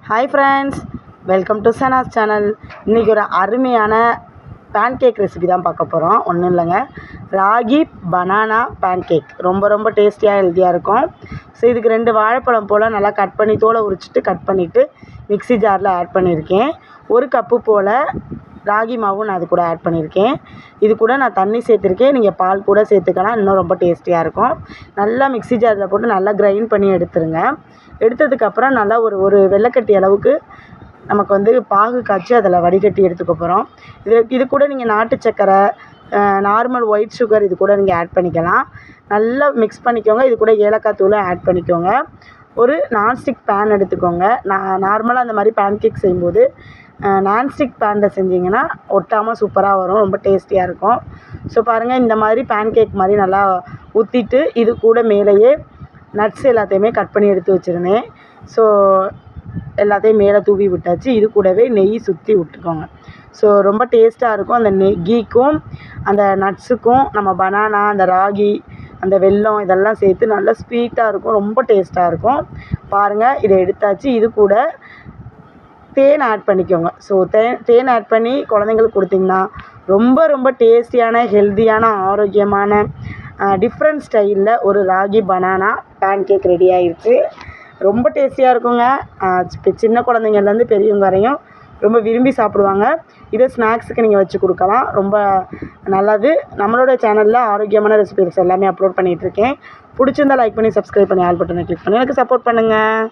Hi friends, welcome to Sana's channel. இன்றைக்கி ஒரு அருமையான பேன்கேக் ரெசிபி தான் பார்க்க போகிறோம். ஒன்றும் இல்லைங்க, ராகி பனானா பேன்கேக் ரொம்ப டேஸ்டியாக ஹெல்த்தியாக இருக்கும். ஸோ இதுக்கு 2 வாழைப்பழம் போல் நல்லா கட் பண்ணி தோலை உரிச்சிட்டு கட் பண்ணிவிட்டு மிக்ஸி ஜாரில் ஆட் பண்ணியிருக்கேன். 1 கப்பு போல் ராகி மாவும் நான் அது கூட ஆட் பண்ணியிருக்கேன். இது கூட நான் தண்ணி சேர்த்துருக்கேன். நீங்கள் பால் கூட சேர்த்துக்கலாம், இன்னும் ரொம்ப டேஸ்டியாக இருக்கும். நல்லா மிக்ஸி ஜாரில் போட்டு நல்லா கிரைண்ட் பண்ணி எடுத்துருங்க. எடுத்ததுக்கப்புறம் நல்லா ஒரு வெள்ளைக்கட்டி அளவுக்கு நமக்கு பாகு காய்ச்சி அதில் வடிகட்டி எடுத்துக்க போகிறோம். இது கூட நீங்கள் நாட்டு சர்க்கரை, நார்மல் ஒயிட் சுகர் இது கூட நீங்கள் ஆட் பண்ணிக்கலாம். நல்லா மிக்ஸ் பண்ணிக்கோங்க. இது கூட ஏலக்காய் தூளை ஆட் பண்ணிக்கோங்க. ஒரு நான்ஸ்டிக் பேன் எடுத்துக்கோங்க. நார்மலாக அந்த மாதிரி பேன்கேக் செய்யும்போது நான்ஸ்டிக் பேனில் செஞ்சிங்கன்னா ஒட்டாமல் சூப்பராக வரும், ரொம்ப டேஸ்டியாக இருக்கும். ஸோ பாருங்கள், இந்த மாதிரி பேன்கேக் மாதிரி நல்லா ஊற்றிட்டு இது கூட மேலேயே நட்ஸ் எல்லாத்தையுமே கட் பண்ணி எடுத்து வச்சுருந்தேன். ஸோ எல்லாத்தையும் மேலே தூவி விட்டாச்சு. இது கூடவே நெய் சுற்றி விட்டுக்கோங்க. ஸோ ரொம்ப டேஸ்ட்டாக இருக்கும். அந்த கீக்கும் அந்த நட்ஸுக்கும் நம்ம பனானா, அந்த ராகி, அந்த வெல்லம் இதெல்லாம் சேர்த்து நல்லா ஸ்வீட்டாக இருக்கும், ரொம்ப டேஸ்ட்டாக இருக்கும். பாருங்கள், இதை எடுத்தாச்சு. இது கூட தேன் ஆட் பண்ணிக்கோங்க. ஸோ தேன் ஆட் பண்ணி குழந்தைங்களுக்கு கொடுத்திங்கன்னா ரொம்ப டேஸ்டியான, ஹெல்த்தியான, ஆரோக்கியமான, டிஃப்ரெண்ட் ஸ்டைலில் ஒரு ராகி பனானா பேன்கேக் ரெடி ஆகிடுச்சு. ரொம்ப டேஸ்டியாக இருக்குங்க. சின்ன குழந்தைங்கள்லேருந்து பெரியவங்க வரையும் ரொம்ப விரும்பி சாப்பிடுவாங்க. இதை ஸ்நாக்ஸுக்கு நீங்கள் வச்சு கொடுக்கலாம், ரொம்ப நல்லது. நம்மளோட சேனலில் ஆரோக்கியமான ரெசிபிஸ் எல்லாமே அப்லோட் பண்ணிகிட்ருக்கேன். பிடிச்சிருந்தால் லைக் பண்ணி, சப்ஸ்கிரைப் பண்ணி, ஆல் பட்டனை கிளிக் பண்ணி எனக்கு சப்போர்ட் பண்ணுங்கள்.